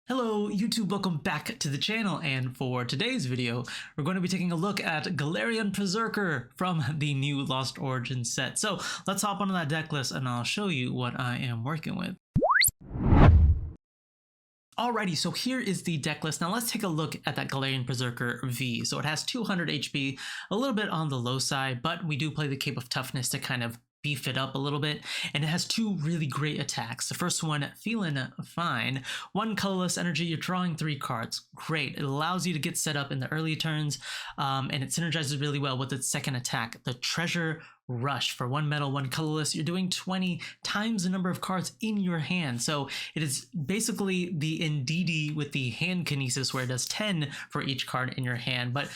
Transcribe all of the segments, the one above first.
Hello YouTube, welcome back to the channel, and for today's video we're going to be taking a look at Galarian Perrserker from the new Lost Origins set. So let's hop onto that deck list and I'll show you what I am working with. Alrighty, so here is the deck list. Now let's take a look at that Galarian Perrserker V. So it has 200 HP, a little bit on the low side, but we do play the Cape of Toughness to kind of beef it up a little bit, and it has two really great attacks. The first one, feeling fine. One colorless energy, you're drawing 3 cards. Great. It allows you to get set up in the early turns, and it synergizes really well with its second attack, the Treasure Rush. For 1 metal, 1 colorless, you're doing 20 times the number of cards in your hand. So it is basically the Indeedee with the hand kinesis, where it does 10 for each card in your hand, but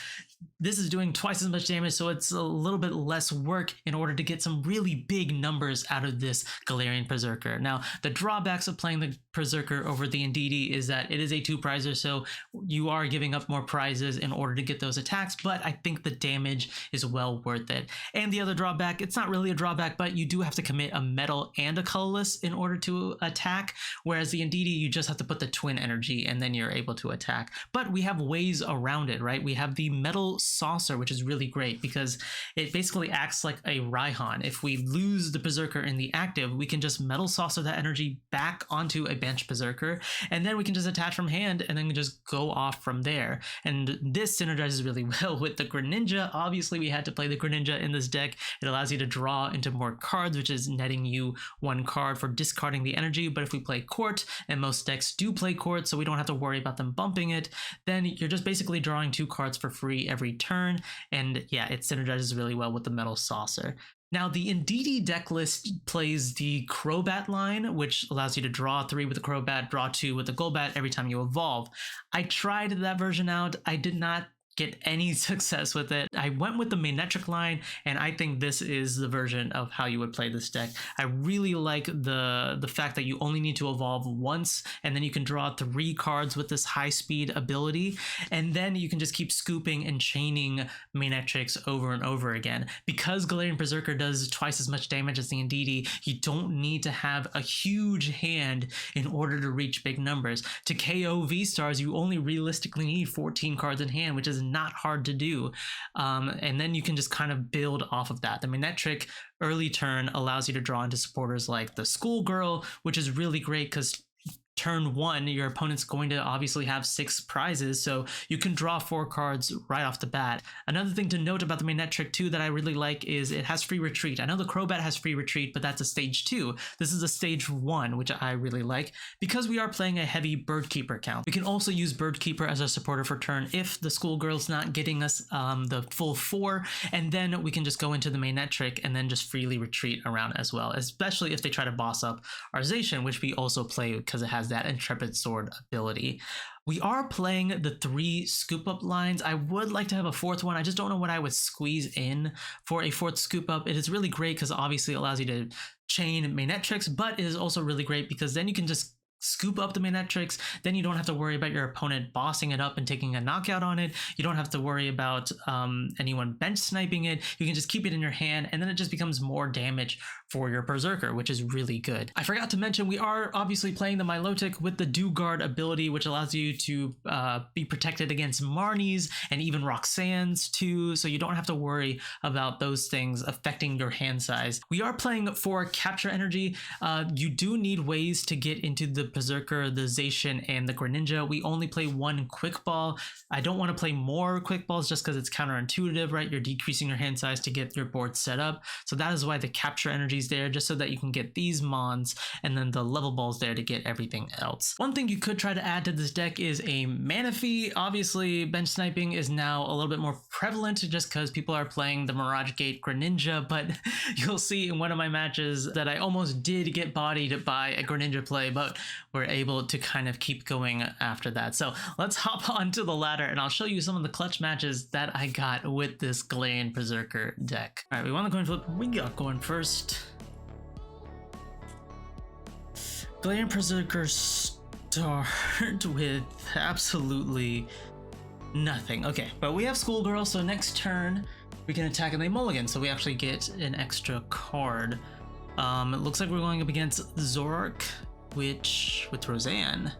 this is doing twice as much damage, so it's a little bit less work in order to get some really big numbers out of this Galarian Perrserker. Now, the drawbacks of playing the Perrserker over the Indeedee is that it is a 2-prizer, so you are giving up more prizes in order to get those attacks, but I think the damage is well worth it. And the other drawback, it's not really a drawback, but you do have to commit a metal and a colorless in order to attack, whereas the Indeedee, you just have to put the twin energy and then you're able to attack. But we have ways around it, right? We have the Metal Saucer, which is really great because it basically acts like a Raihan. If we lose the Perrserker in the active, we can just Metal Saucer that energy back onto a bench Perrserker, and then we can just attach from hand and then just go off from there. And this synergizes really well with the Greninja. Obviously, we had to play the Greninja in this deck. It allows you to draw into more cards, which is netting you 1 card for discarding the energy. But if we play Court, and most decks do play Court, so we don't have to worry about them bumping it, then you're just basically drawing 2 cards for free every turn, and yeah, it synergizes really well with the Metal Saucer. Now, the Indeedee deck list plays the Crobat line, which allows you to draw 3 with the Crobat, draw 2 with the Golbat every time you evolve. I tried that version out. I did not get any success with it. I went with the Manectric line, and I think this is the version of how you would play this deck. I really like the fact that you only need to evolve once, and then you can draw 3 cards with this high speed ability, and then you can just keep scooping and chaining Manectrics over and over again. Because Galarian Perrserker does twice as much damage as the Indeedee, you don't need to have a huge hand in order to reach big numbers. To KO VSTARs, you only realistically need 14 cards in hand, which is not hard to do, and then you can just kind of build off of that. The Manectric early turn allows you to draw into supporters like the Schoolgirl, which is really great because turn 1, your opponent's going to obviously have 6 prizes, so you can draw 4 cards right off the bat. Another thing to note about the Manectric too that I really like is it has free retreat. I know the Crobat has free retreat, but that's a stage 2. This is a stage 1, which I really like because we are playing a heavy Bird Keeper count. We can also use Bird Keeper as a supporter for turn if the Schoolgirl's not getting us the full 4, and then we can just go into the Manectric and then just freely retreat around as well, especially if they try to boss up our Zacian, which we also play because it has that Intrepid Sword ability. We are playing the 3 scoop up lines. I would like to have a 4th one. I just don't know what I would squeeze in for a 4th scoop up. It is really great because obviously it allows you to chain Manectrics, but it is also really great because then you can just scoop up the Manectrics, then you don't have to worry about your opponent bossing it up and taking a knockout on it. You don't have to worry about anyone bench sniping it. You can just keep it in your hand, and then it just becomes more damage for your Perrserker, which is really good. I forgot to mention, we are obviously playing the Milotic with the Do Guard ability, which allows you to be protected against Marnies and even Roxanne's too, so you don't have to worry about those things affecting your hand size. We are playing for Capture Energy. You do need ways to get into the Perrserker, the Zacian, and the Greninja. We only play 1 Quick Ball. I don't want to play more Quick Balls just because it's counterintuitive, right? You're decreasing your hand size to get your board set up. So that is why the Capture Energy is there, just so that you can get these Mons, and then the Level Balls there to get everything else. One thing you could try to add to this deck is a Manaphy. Obviously, bench sniping is now a little bit more prevalent just because people are playing the Mirage Gate Greninja, but you'll see in one of my matches that I almost did get bodied by a Greninja play, but we're able to kind of keep going after that. So let's hop onto the ladder and I'll show you some of the clutch matches that I got with this Galarian Perrserker deck. All right, we want to go and flip. We got going first. Galarian Perrserker start with absolutely nothing. Okay, but we have Schoolgirl, so next turn we can attack and they mulligan, so we actually get an extra card. It looks like we're going up against Zoroark, which with Roseanne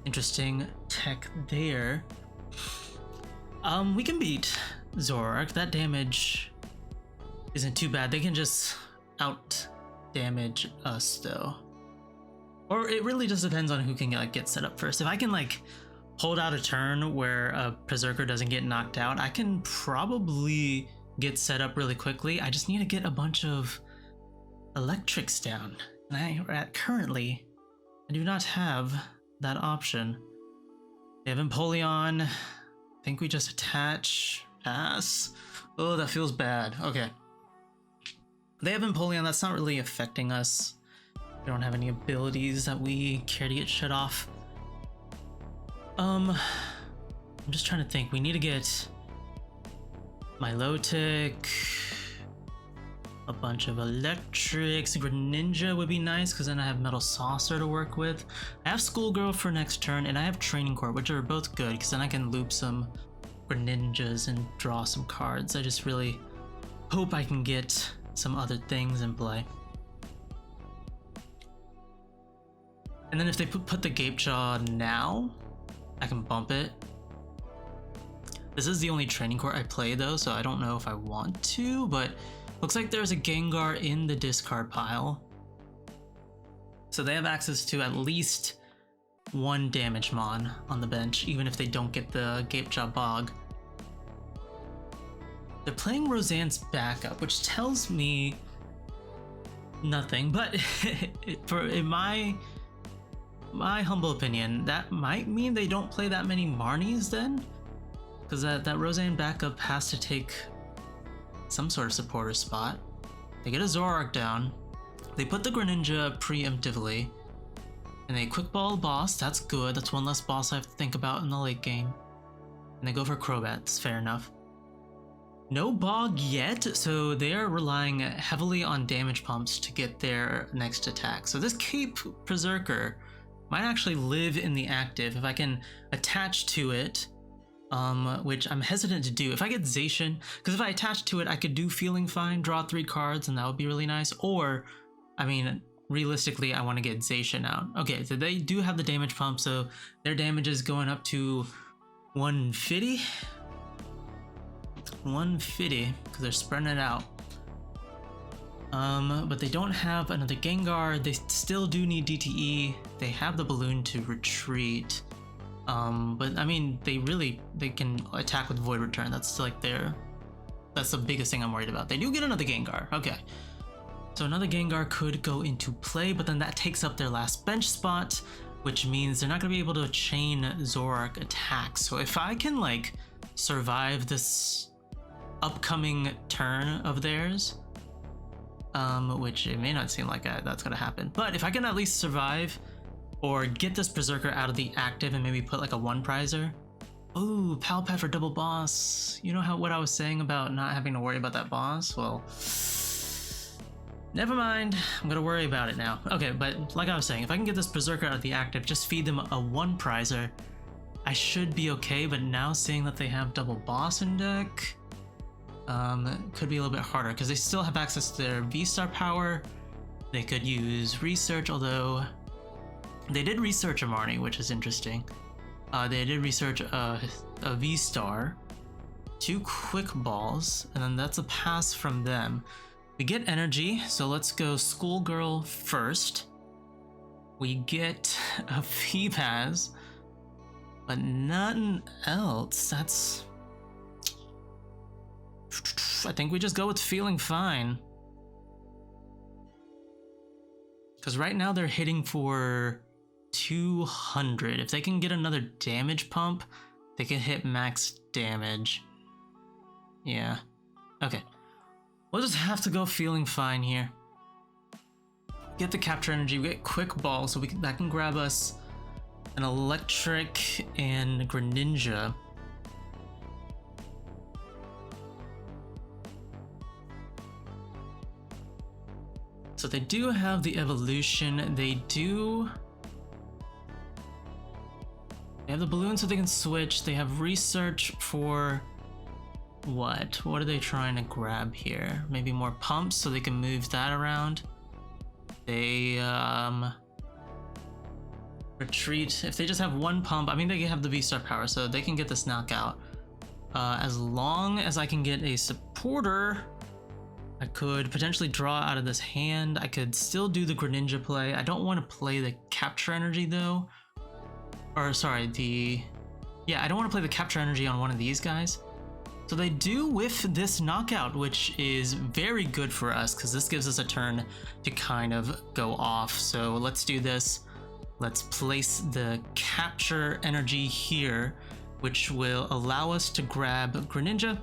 interesting tech there. We can beat Zoroark. That damage isn't too bad. They can just out damage us though. Or it really just depends on who can like get set up first. If I can like hold out a turn where a Berserker doesn't get knocked out, I can probably get set up really quickly. I just need to get a bunch of electrics down. And currently, I do not have that option. They have Empoleon. I think we just attach. Pass. Oh, that feels bad. Okay. They have Empoleon. That's not really affecting us. We don't have any abilities that we care to get shut off. I'm just trying to think. We need to get Milotic, a bunch of electrics. Greninja would be nice because then I have Metal Saucer to work with. I have Schoolgirl for next turn, and I have Training Court, which are both good because then I can loop some Greninjas and draw some cards. I just really hope I can get some other things in play. And then if they put the Gapejaw now, I can bump it. This is the only Training Court I play though, so I don't know if I want to, but looks like there's a Gengar in the discard pile. So they have access to at least one Damage-Mon on the bench, even if they don't get the Gapejaw Bog. They're playing Roseanne's backup, which tells me nothing, but in my humble opinion, that might mean they don't play that many Marnies then, because that Roseanne backup has to take some sort of supporter spot. They get a Zoroark down, they put the Greninja preemptively, and they quick ball boss. That's good. That's one less boss I have to think about in the late game. And they go for Crobat. That's fair enough. No Bog yet, so they are relying heavily on damage pumps to get their next attack. So this Cape Berserker might actually live in the active if I can attach to it, which I'm hesitant to do. If I get Zacian, because if I attach to it, I could do Feeling Fine, draw 3 cards, and that would be really nice. Or, I mean, realistically, I want to get Zacian out. Okay, so they do have the damage pump, so their damage is going up to 150. 150, because they're spreading it out. But they don't have another Gengar. They still do need DTE. They have the balloon to retreat. But I mean, they can attack with Void Return. That's like that's the biggest thing I'm worried about. They do get another Gengar. Okay. So another Gengar could go into play, but then that takes up their last bench spot, which means they're not going to be able to chain Zoroark attacks. So if I can like survive this upcoming turn of theirs, which it may not seem like that's gonna happen, but if I can at least survive or get this Berserker out of the active and maybe put like a 1-prizer. Oh, Pal Pet for double boss. You know what I was saying about not having to worry about that boss? Well, never mind. I'm gonna worry about it now. Okay, but like I was saying, if I can get this Berserker out of the active, just feed them a 1-prizer, I should be okay. But now seeing that they have double boss in deck, could be a little bit harder because they still have access to their VSTAR power. They could use research, although they did research a Marnie, which is interesting. They did research a VSTAR, 2 quick balls, and then that's a pass from them. We get energy, so let's go Schoolgirl first. We get a Feebas, but nothing else. I think we just go with Feeling Fine. Because right now they're hitting for 200. If they can get another damage pump, they can hit max damage. Yeah. Okay. We'll just have to go Feeling Fine here. Get the capture energy, we get Quick Ball, so that can grab us an Electric and Greninja. So they do have the evolution. They have the balloon so they can switch. They have research for what? What are they trying to grab here? Maybe more pumps so they can move that around. They retreat. If they just have one pump, I mean, they have the VSTAR power, so they can get this knockout. As long as I can get a supporter, I could potentially draw out of this hand. I could still do the Greninja play. I don't want to play the Capture Energy though. Or sorry, I don't want to play the Capture Energy on one of these guys. So they do whiff this knockout, which is very good for us because this gives us a turn to kind of go off. So let's do this. Let's place the Capture Energy here, which will allow us to grab Greninja.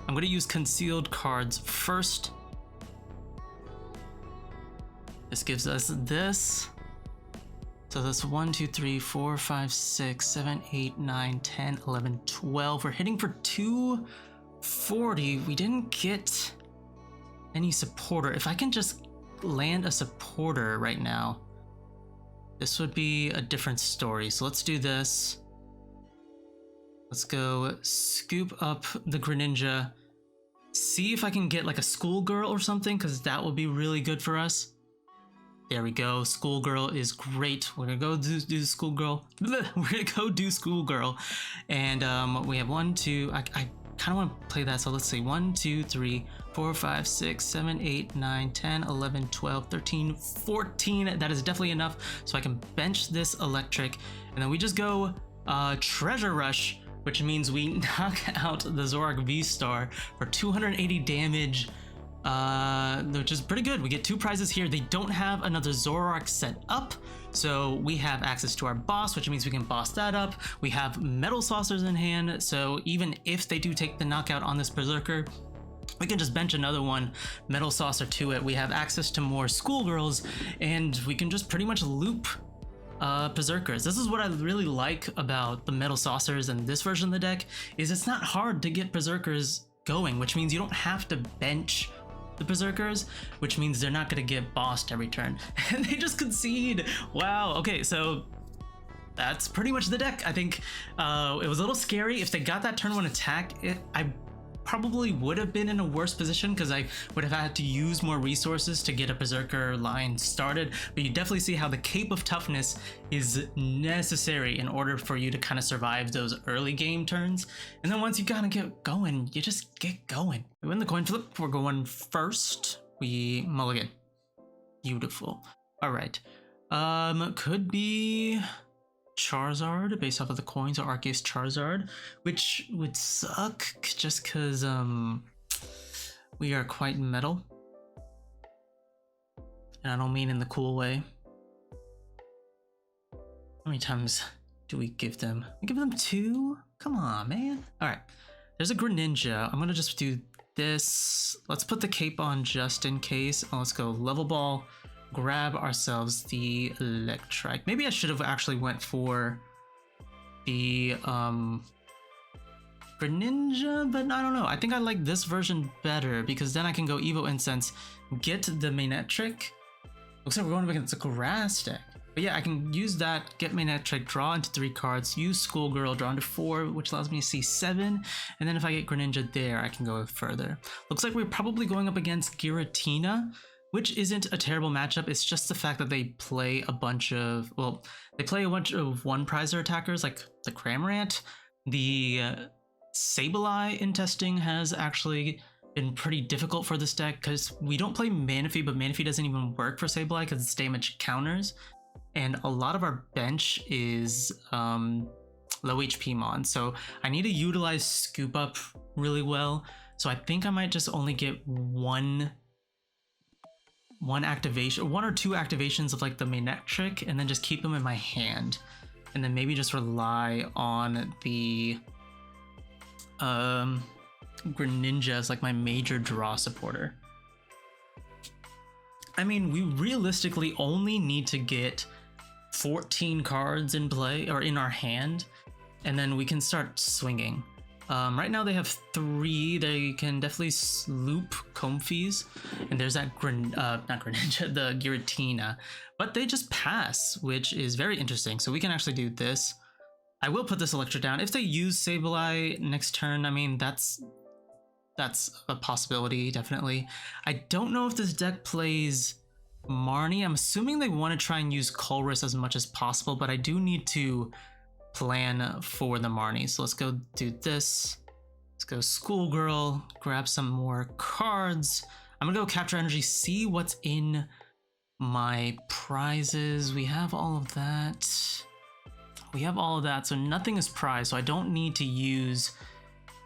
I'm going to use concealed cards first. This gives us this. So that's 1, 2, 3, 4, 5, 6, 7, 8, 9, 10, 11, 12. We're hitting for 240. We didn't get any supporter. If I can just land a supporter right now, this would be a different story. So let's do this. Let's go scoop up the Greninja. See if I can get like a Schoolgirl or something, because that will be really good for us. There we go. Schoolgirl is great. We're gonna go do Schoolgirl. We're gonna go do Schoolgirl. And we have 1, 2. I kind of want to play that. So let's see. 1, 2, 3, 4, 5, 6, 7, 8, 9, 10, 11, 12, 13, 14. That is definitely enough. So I can bench this Electric. And then we just go Treasure Rush, which means we knock out the Zoroark VSTAR for 280 damage, which is pretty good. We get 2 prizes here. They don't have another Zoroark set up, so we have access to our boss, which means we can boss that up. We have Metal Saucers in hand, so even if they do take the knockout on this Berserker, we can just bench another one, Metal Saucer to it. We have access to more Schoolgirls, and we can just pretty much loop Berserkers. This is what I really like about the Metal Saucers and this version of the deck, is it's not hard to get Berserkers going, which means you don't have to bench the Berserkers, which means they're not going to get bossed every turn. And they just concede. Wow. Okay, so that's pretty much the deck. I think it was a little scary. If they got that turn 1 attack, I probably would have been in a worse position because I would have had to use more resources to get a Berserker line started. But you definitely see how the Cape of Toughness is necessary in order for you to kind of survive those early game turns. And then once you kind of get going, you just get going. We win the coin flip. We're going first. We mulligan. Beautiful. All right. Could be Charizard based off of the coins, or Arceus Charizard, which would suck just because we are quite metal, and I don't mean in the cool way. How many times do we give them? We give them 2? Come on, man. All right, there's a Greninja. I'm gonna just do this. Let's put the cape on just in case. Oh, let's go Level Ball. Grab ourselves the Electrike. Maybe I should have actually went for the Greninja, but I don't know. I think I like this version better because then I can go Evo Incense, get the Manectric. Looks like we're going against a grass deck. But yeah, I can use that, get Manectric, draw into 3 cards, use Schoolgirl, draw into 4, which allows me to see 7. And then if I get Greninja there, I can go further. Looks like we're probably going up against Giratina, which isn't a terrible matchup. It's just the fact that they play a bunch of, well, they play a bunch of 1-prizer attackers like the Cramorant. The Sableye in testing has actually been pretty difficult for this deck because we don't play Manaphy, but Manaphy doesn't even work for Sableye because its damage counters. And a lot of our bench is low HP mon, so I need to utilize Scoop Up really well. So I think I might just only get one activation, 1 or 2 activations of like the Manectric, and then just keep them in my hand, and then maybe just rely on the Greninja as like my major draw supporter. I mean, we realistically only need to get 14 cards in play or in our hand, and then we can start swinging. Right now they have 3. They can definitely loop Comfeys, and there's that not Greninja, the Giratina, but they just pass, which is very interesting. So we can actually do this. I will put this Electric down. If they use Sableye next turn, I mean, that's a possibility, definitely. I don't know if this deck plays Marnie. I'm assuming they want to try and use Colress as much as possible, but I do need to plan for the Marnie. So let's go do this. Let's go Schoolgirl, grab some more cards. I'm gonna go capture energy, see what's in my prizes. We have all of that. We have all of that, so nothing is prized, so I don't need to use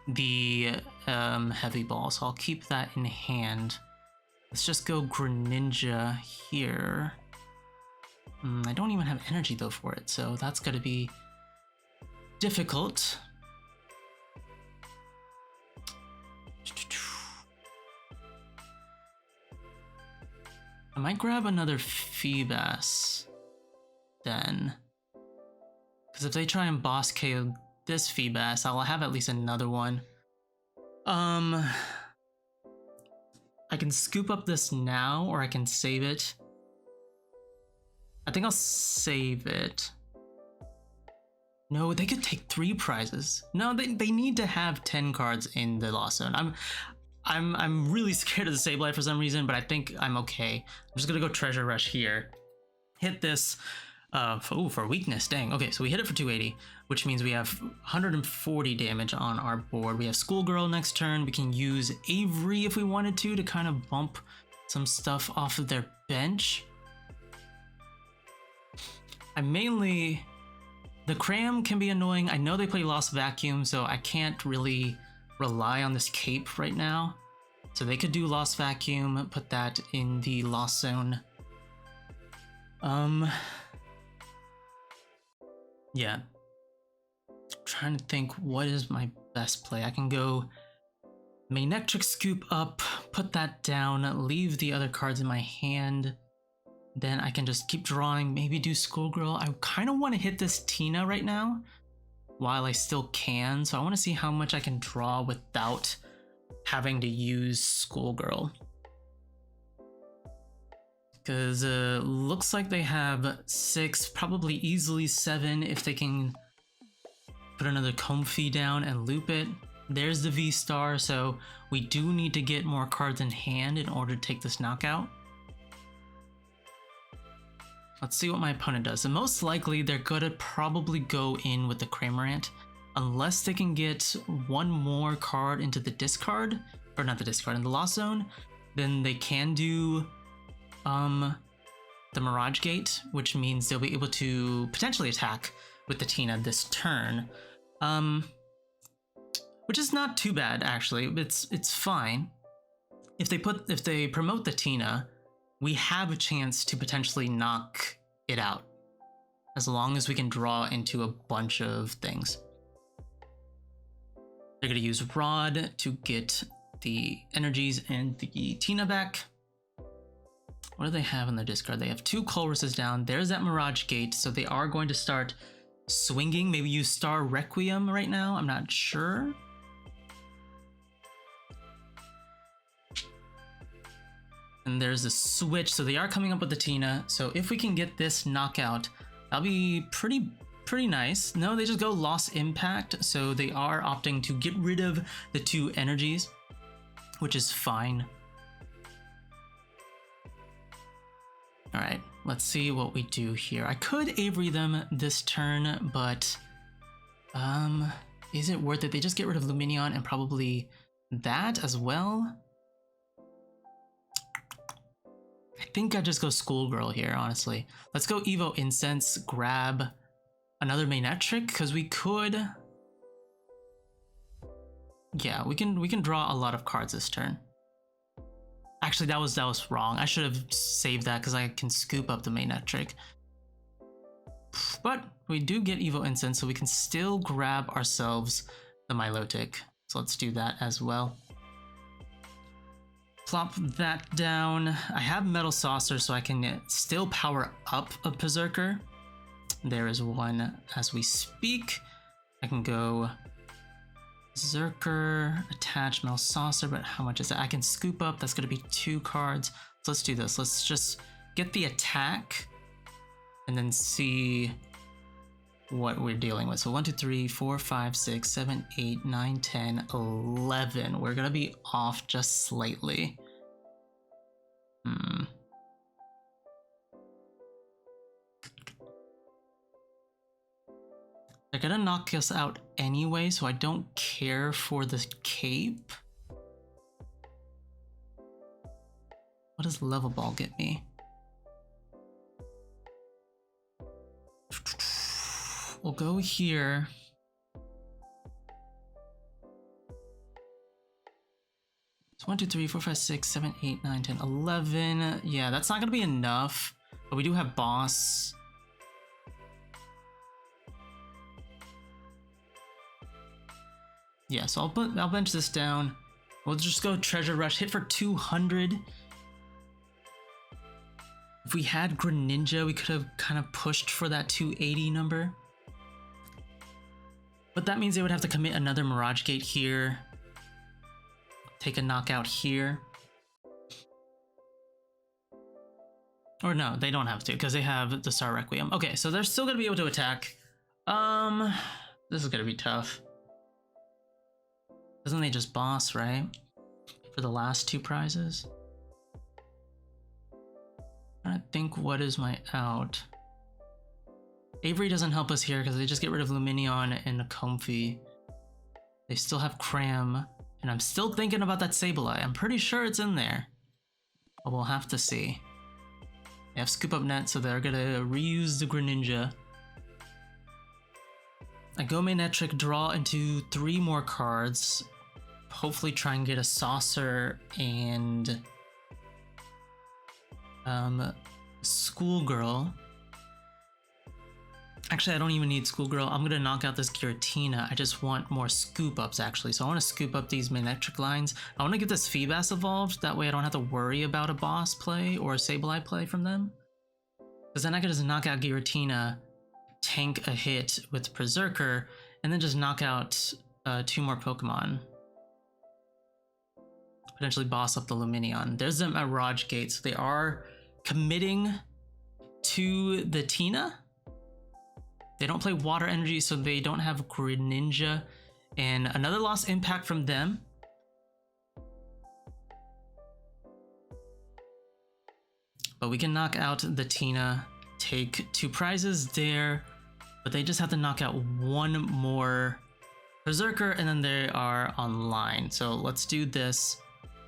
the heavy ball, so I'll keep that in hand. Let's just go Greninja here. I don't even have energy though for it, so that's gonna be difficult. I might grab another Feebas then, because if they try and boss KO this Feebas, I'll have at least another one. I can scoop up this now, or I can save it. I think I'll save it. No, they could take 3 prizes. No, they need to have 10 cards in the Lost Zone. I'm really scared of the Sableye for some reason, but I think I'm okay. I'm just gonna go Treasure Rush here. Hit this for weakness, dang. Okay, so we hit it for 280, which means we have 140 damage on our board. We have Schoolgirl next turn. We can use Avery if we wanted to kind of bump some stuff off of their bench. The Cram can be annoying. I know they play Lost Vacuum, so I can't really rely on this cape right now. So they could do Lost Vacuum, put that in the Lost Zone. Yeah. Trying to think what is my best play. I can go Manectric Scoop Up, put that down, leave the other cards in my hand. Then I can just keep drawing, maybe do Schoolgirl. I kind of want to hit this Tina right now while I still can. So I want to see how much I can draw without having to use Schoolgirl. Because looks like they have 6, probably easily 7 if they can put another Comfy down and loop it. There's the VSTAR, so we do need to get more cards in hand in order to take this knockout. Let's see what my opponent does. So most likely they're gonna probably go in with the Cramorant unless they can get one more card into the discard, or not the discard, in the Lost Zone. Then they can do the Mirage Gate, which means they'll be able to potentially attack with the Tina this turn, which is not too bad actually. It's fine. If they promote the Tina, we have a chance to potentially knock it out, as long as we can draw into a bunch of things. They're going to use Rod to get the energies and the Tina back. What do they have in their discard? They have 2 Colrus's down. There's that Mirage Gate, so they are going to start swinging. Maybe use Star Requiem right now. I'm not sure. And there's a switch, so they are coming up with the Tina. So if we can get this knockout, that'll be pretty nice. No, they just go Lost Impact, so they are opting to get rid of the 2 energies, which is fine. All right, let's see what we do here. I could Avery them this turn, but is it worth it? They just get rid of Luminion and probably that as well. I think I just go Schoolgirl here, honestly. Let's go Evo Incense, grab another Manectric, because we could... Yeah, we can draw a lot of cards this turn. Actually, that was wrong. I should have saved that because I can scoop up the Manectric. But we do get Evo Incense, so we can still grab ourselves the Milotic. So let's do that as well. Plop that down. I have Metal Saucer, so I can still power up a Perrserker. There is one as we speak. I can go Zerker, attach Metal Saucer, but how much is that? I can scoop up. That's going to be 2 cards. So let's do this. Let's just get the attack and then see what we're dealing with. So 1, 2, 3, 4, 5, 6, 7, 8, 9, 10, 11. We're gonna be off just slightly. They're gonna knock us out anyway, so I don't care for the cape. What does Level Ball get me? We'll go here. It's 1, 2, 3, 4, 5, 6, 7, 8, 9, 10, 11. Yeah, that's not gonna be enough, but we do have boss. Yeah, so I'll bench this down. We'll just go Treasure Rush, hit for 200. If we had Greninja, we could have kind of pushed for that 280 number. But that means they would have to commit another Mirage Gate here. Take a knockout here. Or no, they don't have to, because they have the Star Requiem. Okay, so they're still going to be able to attack. This is going to be tough. Doesn't they just boss, right? For the last 2 prizes? I think what is my out? Avery doesn't help us here because they just get rid of Lumineon and Comfey. They still have Cram, and I'm still thinking about that Sableye. I'm pretty sure it's in there, but we'll have to see. They have Scoop Up Net, so they're gonna reuse the Greninja. I go Manectric, draw into 3 more cards. Hopefully try and get a Saucer and Schoolgirl. Actually, I don't even need Schoolgirl. I'm gonna knock out this Giratina. I just want more Scoop Ups actually. So I want to scoop up these Manectric lines. I want to get this Feebas evolved. That way I don't have to worry about a boss play or a Sableye play from them. Because then I could just knock out Giratina, tank a hit with Perrserker, and then just knock out 2 more Pokemon. Potentially boss up the Lumineon. There's them at Mirage Gate, so they are committing to the Tina. They don't play Water Energy, so they don't have Greninja. And another lost impact from them. But we can knock out the Tina, take 2 prizes there, but they just have to knock out 1 more Perrserker, and then they are online. So let's do this.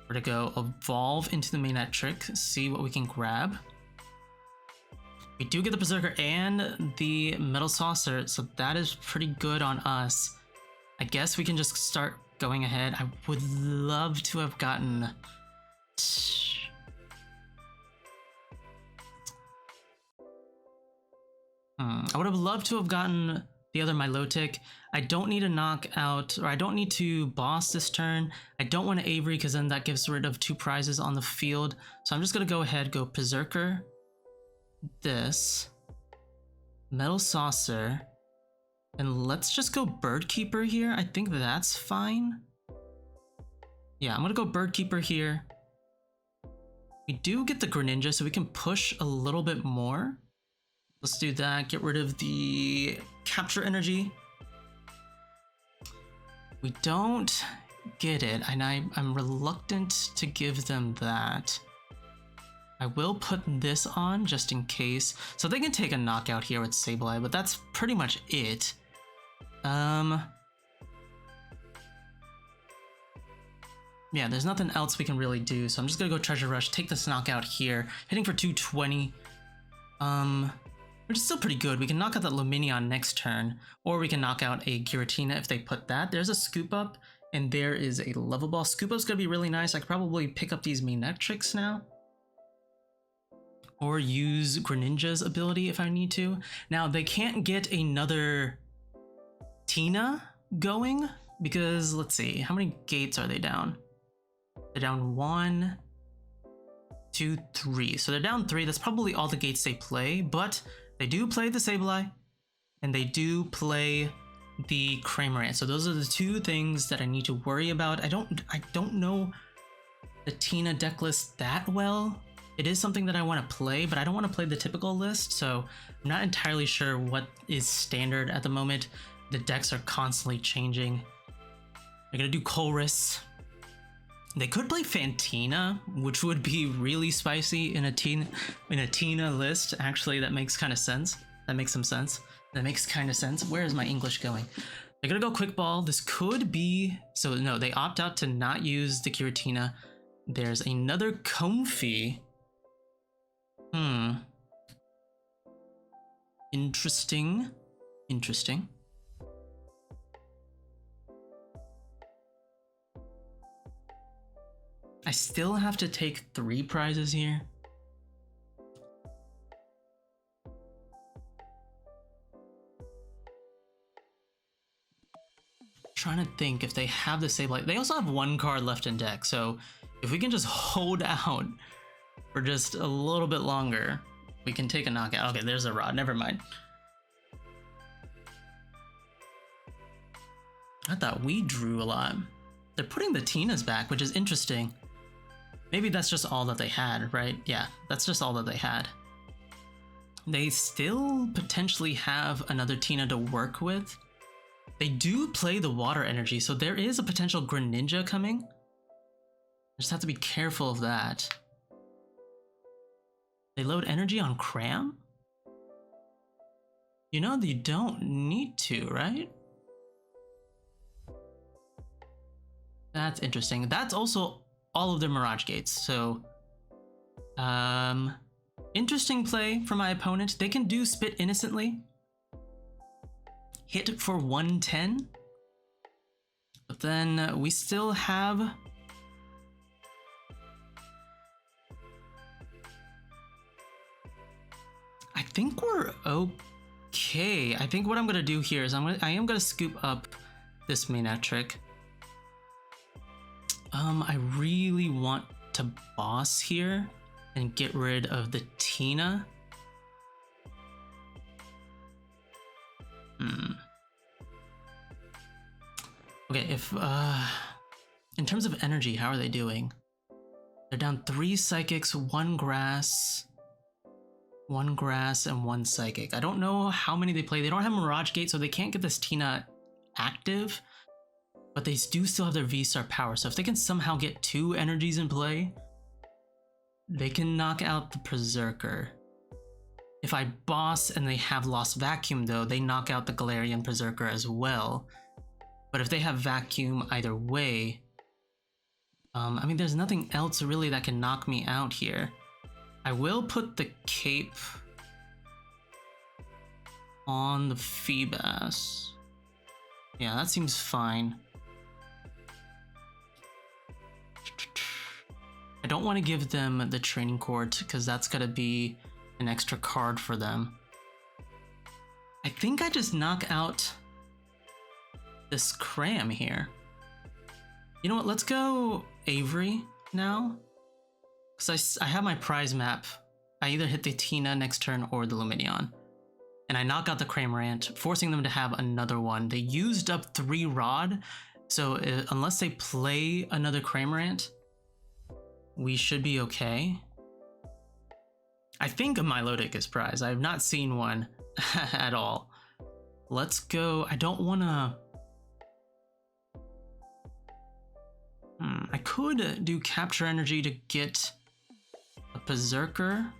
We're gonna go evolve into the Manectric, see what we can grab. We do get the Perrserker and the Metal Saucer, so that is pretty good on us. I guess we can just start going ahead. I would love to have gotten... I would have loved to have gotten the other Milotic. I don't need to knock out, or I don't need to boss this turn. I don't want to Avery because then that gives rid of 2 prizes on the field. So I'm just going to go ahead, go Perrserker, this, Metal Saucer, and let's just go Bird Keeper here. I think that's fine. Yeah, I'm going to go Bird Keeper here. We do get the Greninja, so we can push a little bit more. Let's do that, get rid of the Capture Energy. We don't get it, and I'm reluctant to give them that. I will put this on just in case. So they can take a knockout here with Sableye, but that's pretty much it. Yeah, there's nothing else we can really do, so I'm just gonna go Treasure Rush, take this knockout here, hitting for 220. Which is still pretty good. We can knock out that Lumineon next turn, or we can knock out a Giratina if they put that. There's a Scoop Up, and there is a Level Ball. Scoop Up's gonna be really nice. I could probably pick up these Manectrics now, or use Greninja's ability if I need to. Now, they can't get another Tina going, because let's see, how many gates are they down? They're down 1, 2, 3. So they're down 3. That's probably all the gates they play, but they do play the Sableye, and they do play the Cramorant. So those are the 2 things that I need to worry about. I don't know the Tina deck list that well. It is something that I want to play, but I don't want to play the typical list, so I'm not entirely sure what is standard at the moment. The decks are constantly changing. They're gonna do Colress. They could play Fantina, which would be really spicy in a Tina list. Actually, that makes kind of sense. That makes some sense. That makes kind of sense. Where is my English going? They're gonna go quick ball. This could be, so no, they opt out to not use the Giratina. There's another Comfey. Interesting. Interesting. I still have to take 3 prizes here. Trying to think if they have the Sableye. They also have 1 card left in deck, so if we can just hold out for just a little bit longer, we can take a knockout. Okay, there's a Rod. Never mind. I thought we drew a lot. They're putting the Tinas back, which is interesting. Maybe that's just all that they had, right? Yeah, that's just all that they had. They still potentially have another Tina to work with. They do play the water energy, so there is a potential Greninja coming. Just have to be careful of that. They load energy on Cram? You know, you don't need to, right? That's interesting. That's also all of their Mirage Gates, so... interesting play from my opponent. They can do Spit Innocently. Hit for 110. But then we still have... I think we're okay. I think what I'm gonna do here is I am gonna scoop up this Manectric. I really want to boss here and get rid of the Tina. Okay, if in terms of energy, how are they doing? They're down 3 Psychics, 1 Grass, 1 Grass, and 1 Psychic. I don't know how many they play. They don't have Mirage Gate, so they can't get this Tina active. But they do still have their VSTAR power, so if they can somehow get 2 energies in play, they can knock out the Perrserker. If I boss and they have Lost Vacuum though, they knock out the Galarian Perrserker as well. But if they have Vacuum either way, I mean there's nothing else really that can knock me out here. I will put the Cape on the Feebas. Yeah, that seems fine. I don't want to give them the Training Court because that's gotta be an extra card for them. I think I just knock out this Cram here. You know what, let's go Avery now. Because I have my prize map. I either hit the Tina next turn or the Lumineon. And I knock out the Cramorant, forcing them to have another one. They used up 3 Rod, so unless they play another Cramorant, we should be okay. I think a Milotic is prize. I have not seen one at all. Let's go. I don't want to... I could do Capture Energy to get a Perrserker,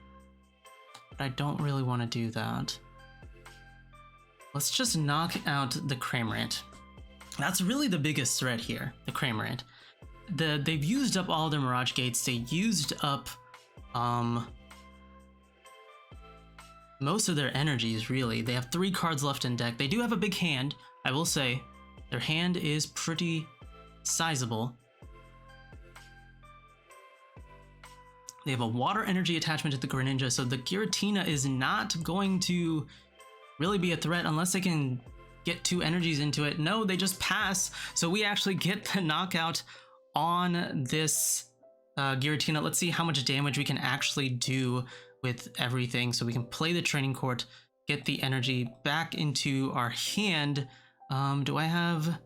but I don't really want to do that. Let's just knock out the Cramorant. That's really the biggest threat here, the Cramorant. They've used up all their Mirage Gates. They used up most of their energies, really. They have 3 cards left in deck. They do have a big hand, I will say. Their hand is pretty sizable. They have a water energy attachment to the Greninja, so the Giratina is not going to really be a threat unless they can get 2 energies into it. No, they just pass, so we actually get the knockout on this Giratina. Let's see how much damage we can actually do with everything. So we can play the Training Court, get the energy back into our hand. Do I have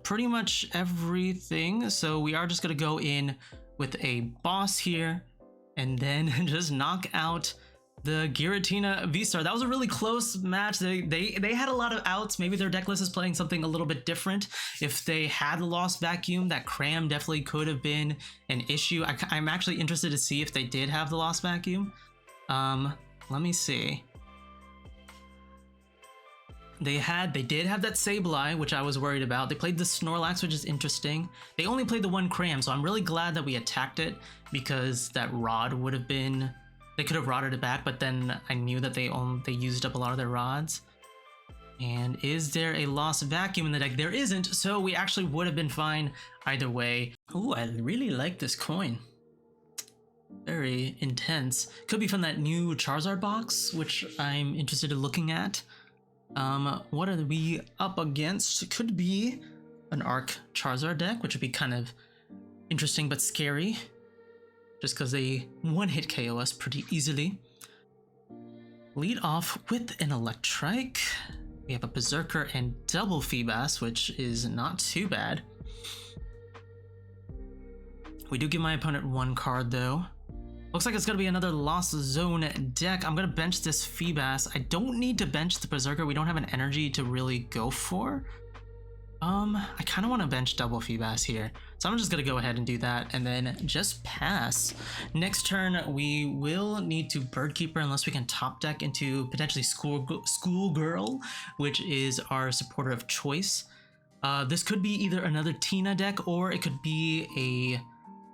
pretty much everything, so we are just gonna go in with a boss here and then just knock out the Giratina VSTAR. That was a really close match. They had a lot of outs. Maybe their deck list is playing something a little bit different. If they had Lost Vacuum, that Cram definitely could have been an issue. I'm actually interested to see if they did have the Lost Vacuum. Let me see. They did have that Sableye, which I was worried about. They played the Snorlax, which is interesting. They only played the one Cram, so I'm really glad that we attacked it, because that Rod would have been... They could have rodded it back, but then I knew that they used up a lot of their rods. And is there a lost vacuum in the deck? There isn't, so we actually would have been fine either way. Ooh, I really like this coin. Very intense. Could be from that new Charizard box, which I'm interested in looking at. What are we up against? Could be an Arc Charizard deck, which would be kind of interesting but scary, just because they one-hit KO us pretty easily. Lead off with an Electrike. We have a Berserker and double Feebas, which is not too bad. We do give my opponent one card though. Looks like it's going to be another Lost Zone deck. I'm going to bench this Feebas. I don't need to bench the Berserker. We don't have an energy to really go for. I kind of want to bench double Feebas here. So I'm just going to go ahead and do that and then just pass. Next turn, we will need to Bird Keeper unless we can top deck into potentially Schoolgirl, which is our supporter of choice. This could be either another Tina deck or it could be a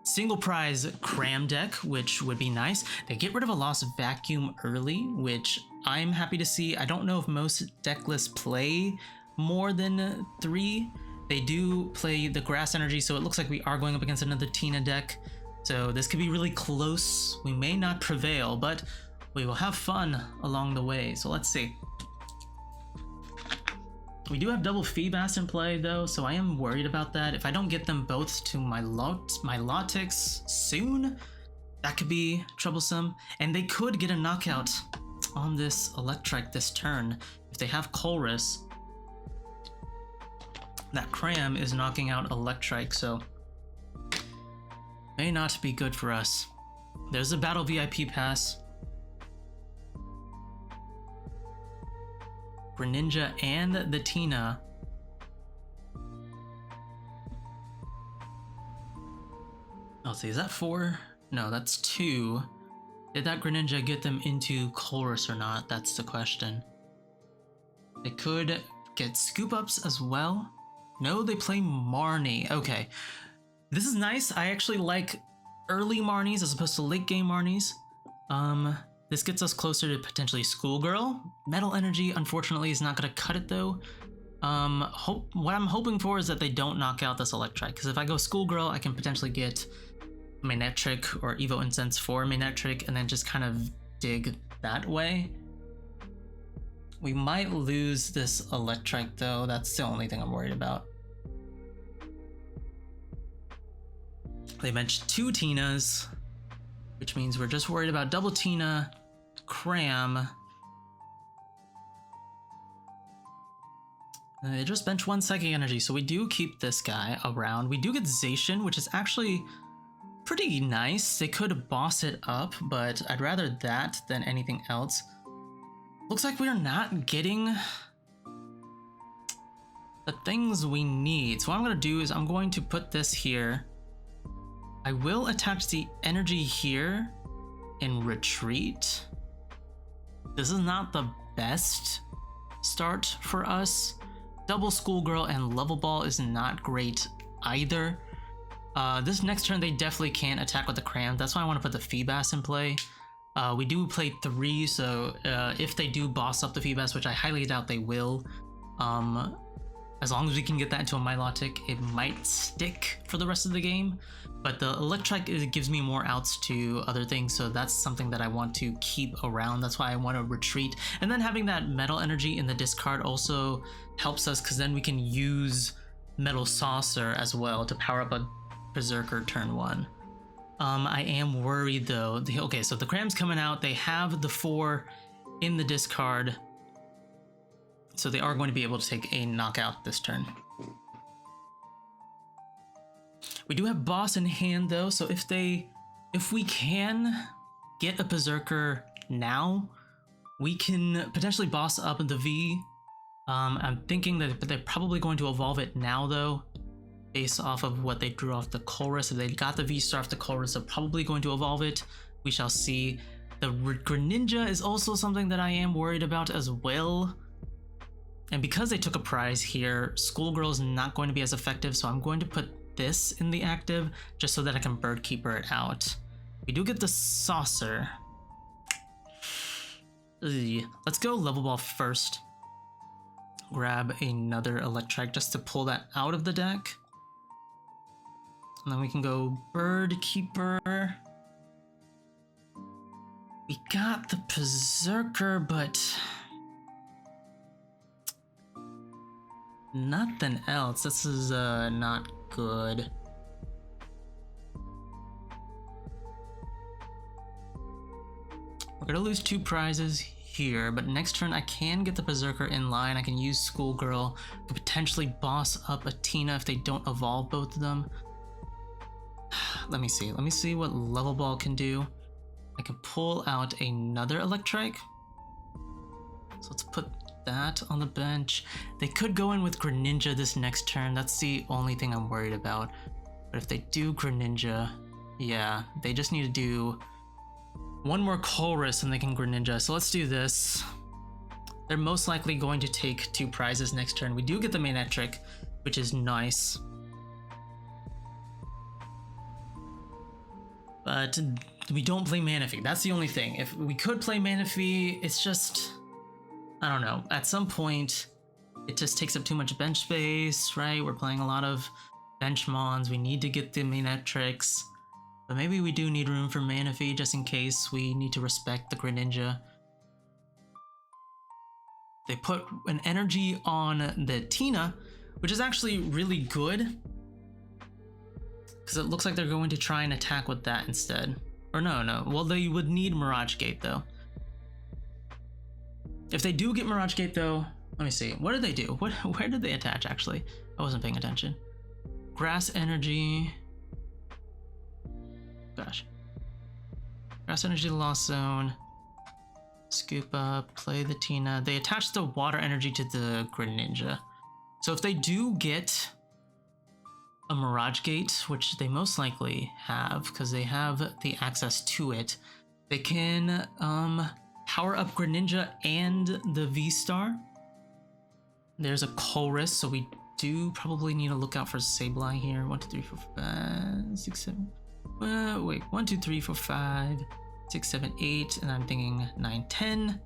single prize Cram deck, which would be nice. They get rid of a Lost Vacuum early, which I'm happy to see. I don't know if most deck lists play more than 3. They do play the Grass Energy, so it looks like we are going up against another Tina deck. So this could be really close. We may not prevail, but we will have fun along the way. So let's see. We do have double Feebas in play though, so I am worried about that. If I don't get them both to my Milotic soon, that could be troublesome. And they could get a knockout on this Electrike this turn. If they have Colress, that Cram is knocking out Electrike, so may not be good for us. There's a Battle VIP pass. Greninja and the Tina. Let's see, is that 4? No, that's 2. Did that Greninja get them into Colress or not? That's the question. They could get Scoop Ups as well. No, they play Marnie. Okay. This is nice. I actually like early Marnies as opposed to late game Marnies. This gets us closer to potentially Schoolgirl. Metal Energy, unfortunately, is not going to cut it though. What I'm hoping for is that they don't knock out this Electrike, because if I go Schoolgirl, I can potentially get Manectric or Evo Incense for Manectric and then just kind of dig that way. We might lose this Electrike though. That's the only thing I'm worried about. They benched 2 Tinas, which means we're just worried about double Tina, Cram. And they just bench 1 Psychic Energy, so we do keep this guy around. We do get Zacian, which is actually pretty nice. They could boss it up, but I'd rather that than anything else. Looks like we're not getting the things we need. So what I'm going to do is I'm going to put this here. I will attach the energy here and retreat. This is not the best start for us. Double Schoolgirl and Level Ball is not great either. This next turn they definitely can't attack with the Cram. That's why I want to put the Feebas in play. We do play 3, so if they do boss up the Feebas, which I highly doubt they will, as long as we can get that into a Milotic, it might stick for the rest of the game. But the Electrike gives me more outs to other things, so that's something that I want to keep around. That's why I want to retreat. And then having that Metal Energy in the discard also helps us, because then we can use Metal Saucer as well to power up a Berserker turn 1. I am worried though. Okay, so the Cram's coming out. They have the 4 in the discard, so they are going to be able to take a knockout this turn. We do have Boss in hand though, so if we can get a Berserker now, we can potentially boss up the V. I'm thinking that they're probably going to evolve it now though, based off of what they drew off the Colress. If they got the V-Star off the Colress, they're probably going to evolve it. We shall see. The Greninja is also something that I am worried about as well. And because they took a prize here, Schoolgirl is not going to be as effective, so I'm going to put this in the active just so that I can Bird Keeper it out. We do get the Saucer. Ugh. Let's go Level Ball first. Grab another Electrike just to pull that out of the deck. And then we can go Bird Keeper. We got the Perrserker, but nothing else. This is not good. We're gonna lose 2 prizes here, but next turn I can get the Perrserker in line. I can use Schoolgirl to potentially boss up a Tina if they don't evolve both of them. Let me see what Level Ball can do. I can pull out another Electrike. So let's put that on the bench. They could go in with Greninja this next turn. That's the only thing I'm worried about. But if they do Greninja, yeah, they just need to do one more Colress and they can Greninja. So let's do this. They're most likely going to take 2 prizes next turn. We do get the Manectric, which is nice. But we don't play Manaphy. That's the only thing. If we could play Manaphy, it's just, I don't know. At some point, it just takes up too much bench space, right? We're playing a lot of bench mons. We need to get the Manectrics. But maybe we do need room for Manaphy just in case we need to respect the Greninja. They put an energy on the Tina, which is actually really good. Because it looks like they're going to try and attack with that instead. Or no. Well, they would need Mirage Gate though. If they do get Mirage Gate though, let me see. What did they do? Where did they attach actually? I wasn't paying attention. Grass Energy. Gosh. Grass Energy Lost Zone. Scoop Up, play the Tina. They attach the Water Energy to the Greninja. So if they do get a Mirage Gate, which they most likely have because they have the access to it, they can power up Greninja and the VSTAR. There's a Colress, so we do probably need to look out for Sableye here. 1, 2, 3, 4, 5, 6, 7. Wait, 1, 2, 3, 4, 5, 6, 7, 8, and I'm thinking 9, 10.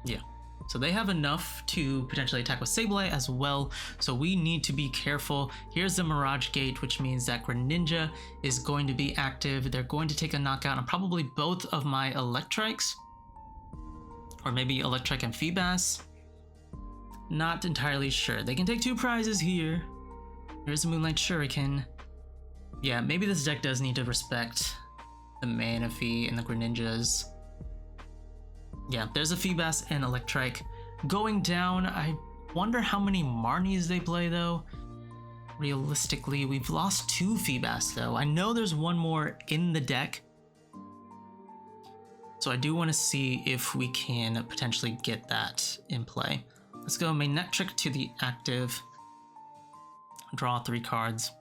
Yeah. So they have enough to potentially attack with Sableye as well, so we need to be careful. Here's the Mirage Gate, which means that Greninja is going to be active. They're going to take a knockout on probably both of my Electrikes, or maybe Electrike and Feebas. Not entirely sure. They can take 2 prizes here. Here's the Moonlight Shuriken. Yeah, maybe this deck does need to respect the Manaphy and the Greninjas. Yeah, there's a Feebas and Electrike going down. I wonder how many Marnies they play though. Realistically, we've lost 2 Feebas though. I know there's one more in the deck. So I do want to see if we can potentially get that in play. Let's go Manectric to the active. Draw 3 cards.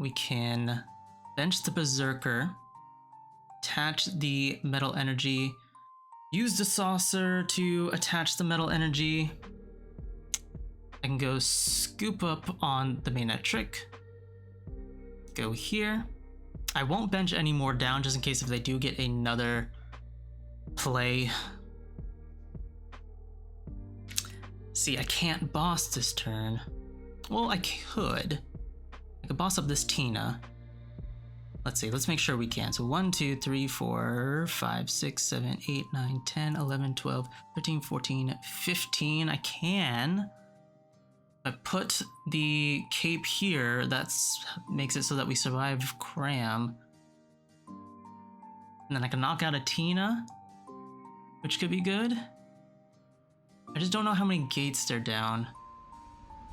We can bench the Perrserker. Attach the Metal Energy, use the Saucer to attach the Metal Energy. I can go Scoop Up on the Manectric. Go here. I won't bench any more down just in case if they do get another play. See, I can't boss this turn. Well, I could. I could boss up this Tina. Let's see, let's make sure we can. So 1, 2, 3, 4, 5, 6, 7, 8, 9, 10, 11, 12, 13, 14, 15. I can. I put the cape here. That makes it so that we survive Cram. And then I can knock out a Tina, which could be good. I just don't know how many gates they're down.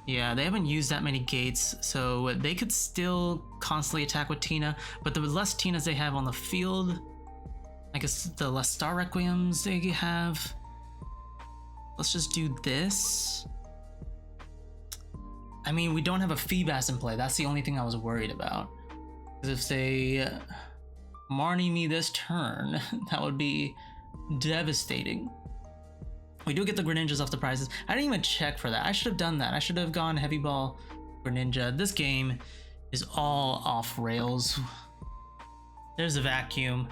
Yeah, they haven't used that many gates, so they could still constantly attack with Tina, but the less Tinas they have on the field, I guess the less Star Requiems they have. Let's just do this. I mean, we don't have a Feebas in play. That's the only thing I was worried about. Because if they Marnie me this turn, that would be devastating. We do get the Greninjas off the prizes. I didn't even check for that. I should have done that. I should have gone Heavy Ball Greninja. This game is all off rails. There's a vacuum.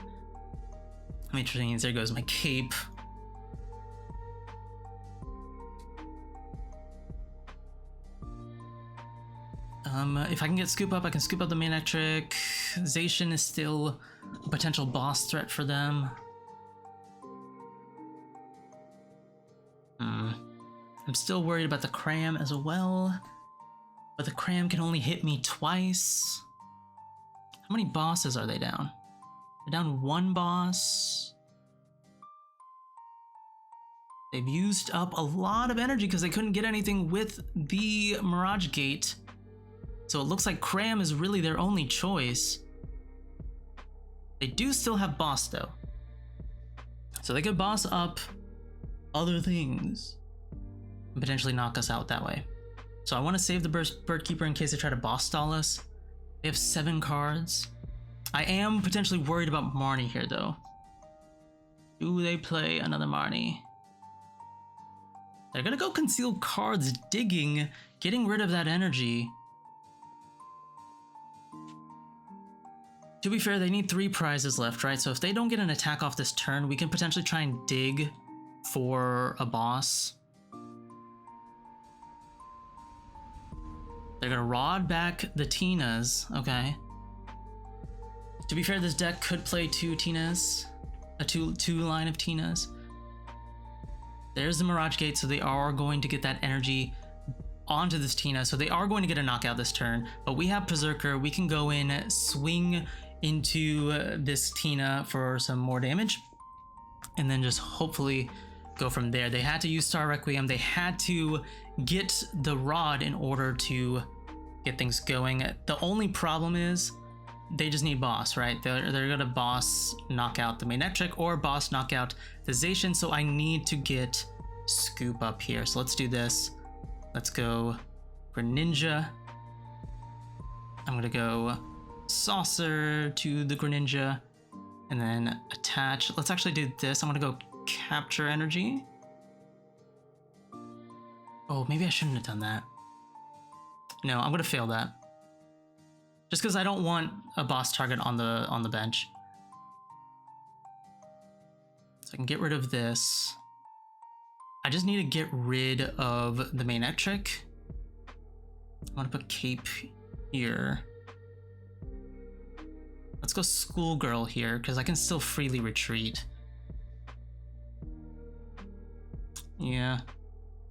Interesting. There goes my cape. If I can get Scoop Up, I can scoop up the Manectric. Zacian is still a potential boss threat for them. I'm still worried about the Cram as well, but the Cram can only hit me twice. How many bosses are they down? They're down one boss. They've used up a lot of energy because they couldn't get anything with the Mirage Gate. So it looks like Cram is really their only choice. They do still have boss though. So they could boss up other things and potentially knock us out that way. So I want to save the Bird Keeper in case they try to boss stall us. They have 7 cards. I am potentially worried about Marnie here though. Do they play another Marnie? They're gonna go Concealed Cards, digging, getting rid of that energy. To be fair, they need 3 prizes left, right? So if they don't get an attack off this turn, we can potentially try and dig for a boss. They're gonna Rod back the Tinas, okay. To be fair, this deck could play 2 Tinas, a two line of Tinas. There's the Mirage Gate, so they are going to get that energy onto this Tina, so they are going to get a knockout this turn, but we have Berserker. We can go in, swing into this Tina for some more damage, and then just hopefully go from there. They had to use Star Requiem. They had to get the Rod in order to get things going. The only problem is they just need boss, right? They're gonna boss knock out the Manectric or boss knock out the Zacian, so I need to get Scoop Up here. So let's do this. Let's go Greninja. I'm gonna go Saucer to the Greninja and then attach. Let's actually do this. I'm gonna go Capture Energy. Oh, maybe I shouldn't have done that. No, I'm gonna fail that. Just because I don't want a boss target on the bench. So I can get rid of this. I just need to get rid of the Manectric. I'm gonna put Cape here. Let's go Schoolgirl here, because I can still freely retreat. Yeah.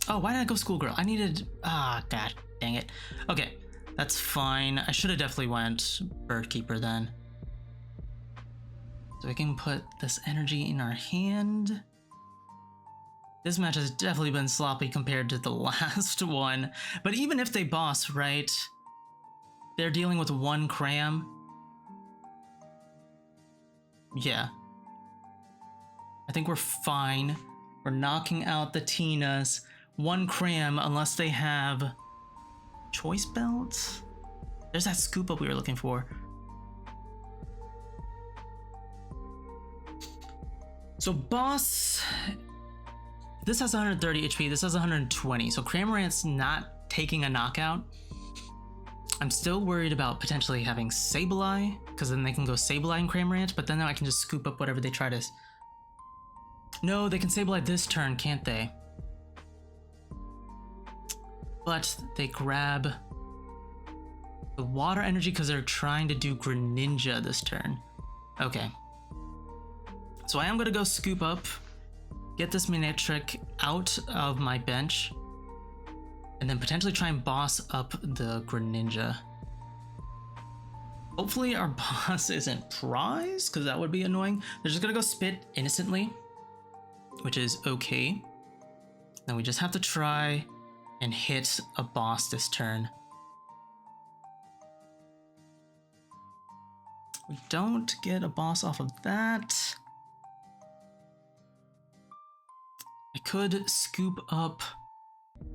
Oh, why did I go Schoolgirl? I needed... god dang it. Okay, that's fine. I should have definitely went Bird Keeper then. So we can put this energy in our hand. This match has definitely been sloppy compared to the last one. But even if they boss, right? They're dealing with 1 Cram. Yeah. I think we're fine. We're knocking out the Tinas. 1 Cram unless they have Choice Belt? There's that Scoop Up we were looking for. So boss, this has 130 HP, this has 120. So Cramorant's not taking a knockout. I'm still worried about potentially having Sableye, because then they can go Sableye and Cramorant, but then I can just scoop up whatever they try to... No, they can Sableye this turn, can't they? But they grab the water energy because they're trying to do Greninja this turn. Okay. So I am going to go Scoop Up, get this Manectric out of my bench, and then potentially try and boss up the Greninja. Hopefully our boss isn't prize, because that would be annoying. They're just going to go Spit innocently, which is okay. Then we just have to try and hit a boss this turn. We don't get a boss off of that. I could scoop up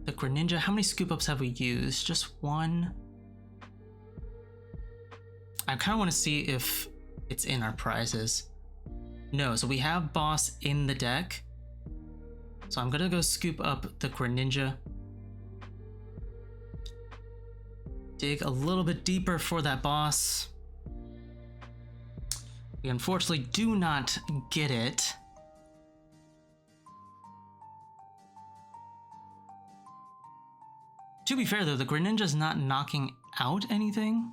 the Greninja. How many scoop ups have we used? Just 1? I kind of want to see if it's in our prizes. No, so we have boss in the deck. So I'm gonna go scoop up the Greninja. Dig a little bit deeper for that boss. We unfortunately do not get it. To be fair though, the Greninja's not knocking out anything.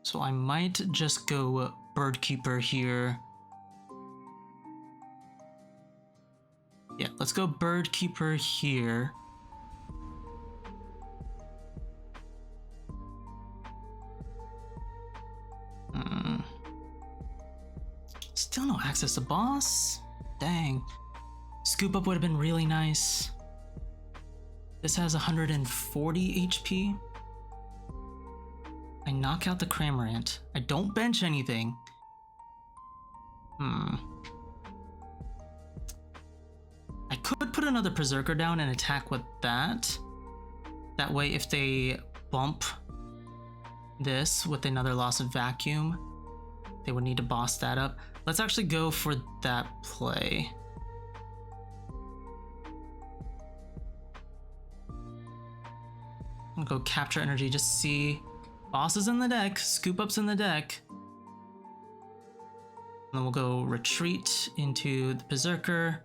So I might just go Bird Keeper here. Yeah, let's go Bird Keeper here. Still no access to boss? Dang. Scoop Up would have been really nice. This has 140 HP. I knock out the Cramorant. I don't bench anything. I could put another Perrserker down and attack with that. That way if they bump this with another loss of vacuum, they would need to boss that up. Let's actually go for that play. I'm gonna go capture energy, just see. Boss is in the deck, Scoop Up's in the deck. And then we'll go retreat into the Perrserker,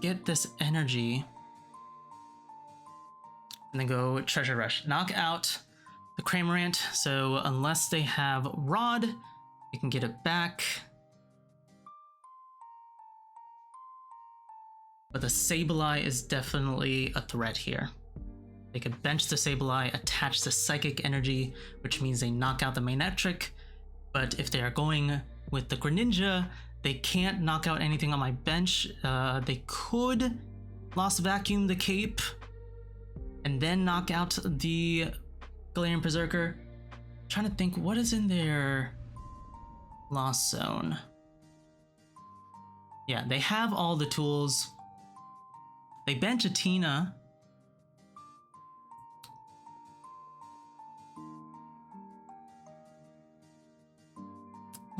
get this energy, and then go Treasure Rush. Knock out the Cramorant, so unless they have Rod, they can get it back. But the Sableye is definitely a threat here. They could bench the Sableye, attach the Psychic Energy, which means they knock out the Manectric. But if they are going with the Greninja, they can't knock out anything on my bench. They could Lost Vacuum the Cape and then knock out the Galarian Perrserker. I'm trying to think, what is in their Lost Zone? Yeah, they have all the tools. They bench a Tina.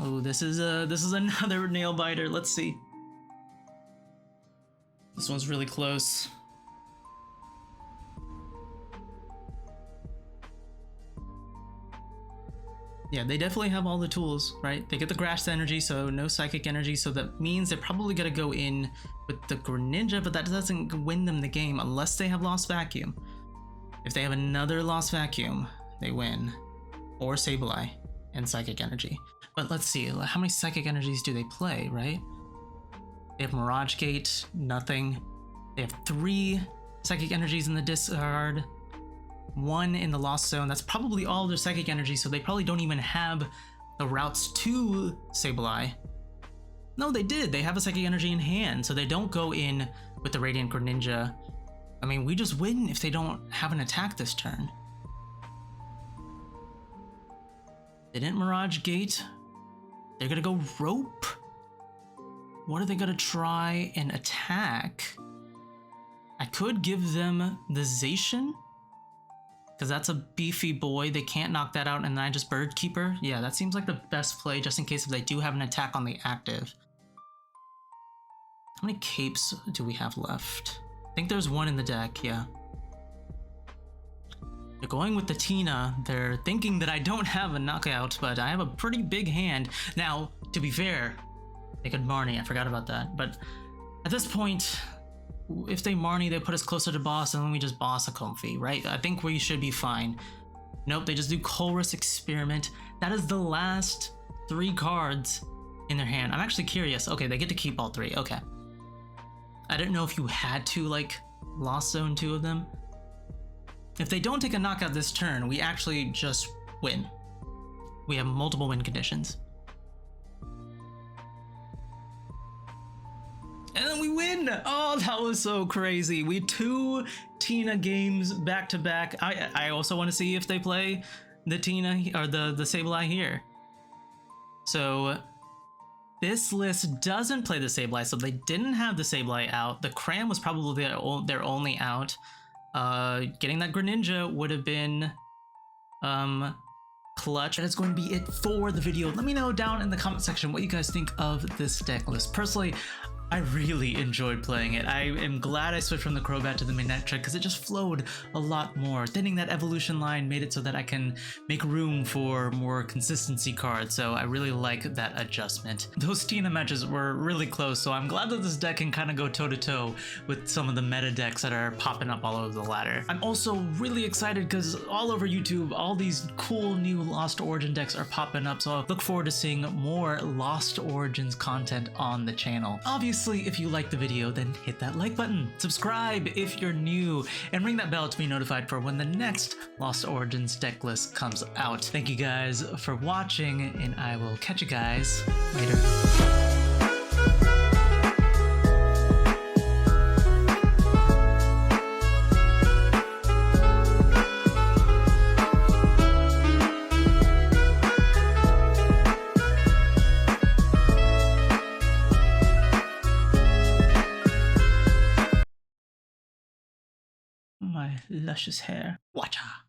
Oh, this is another nail biter. Let's see. This one's really close. Yeah, they definitely have all the tools, right? They get the Grass Energy, so no Psychic Energy, so that means they're probably gonna go in with the Greninja, but that doesn't win them the game unless they have Lost Vacuum. If they have another Lost Vacuum, they win. Or Sableye and Psychic Energy. But let's see, how many Psychic Energies do they play, right? They have Mirage Gate, nothing. They have 3 Psychic Energies in the discard, 1 in the Lost Zone. That's probably all their Psychic Energy, so they probably don't even have the routes to Sableye. No, they did. They have a Psychic Energy in hand, so they don't go in with the Radiant Greninja. I mean, we just win if they don't have an attack this turn. They didn't Mirage Gate. They're gonna go Rope. What are they gonna try and attack? I could give them the Zacian, because that's a beefy boy. They can't knock that out, and then I just Bird Keeper. Yeah, that seems like the best play, just in case if they do have an attack on the active. How many capes do we have left? I think there's 1 in the deck, yeah. They're going with the Tina. They're thinking that I don't have a knockout, but I have a pretty big hand. Now, to be fair, they could Marnie. I forgot about that. But at this point, if they Marnie, they put us closer to boss, and then we just boss a Comfy, right? I think we should be fine. Nope, they just do Colress Experiment. That is the last 3 cards in their hand. I'm actually curious. Okay, they get to keep all 3. Okay. I didn't know if you had to, like, Lost Zone 2 of them. If they don't take a knockout this turn, we actually just win. We have multiple win conditions. And then we win! Oh, that was so crazy. We 2 Tina games back to back. I also want to see if they play the Tina or the Sableye here. So this list doesn't play the Sableye, so they didn't have the Sableye out. The Cram was probably their only out. Getting that Greninja would have been clutch. That is going to be it for the video. Let me know down in the comment section what you guys think of this deck list. Personally, I really enjoyed playing it. I am glad I switched from the Crobat to the Manectric because it just flowed a lot more. Thinning that evolution line made it so that I can make room for more consistency cards, so I really like that adjustment. Those Tina matches were really close, so I'm glad that this deck can kind of go toe-to-toe with some of the meta decks that are popping up all over the ladder. I'm also really excited because all over YouTube, all these cool new Lost Origin decks are popping up, so I look forward to seeing more Lost Origins content on the channel. Obviously, if you liked the video, then hit that like button, subscribe if you're new, and ring that bell to be notified for when the next Lost Origins deck list comes out. Thank you guys for watching, and I will catch you guys later. My luscious hair. Watcha!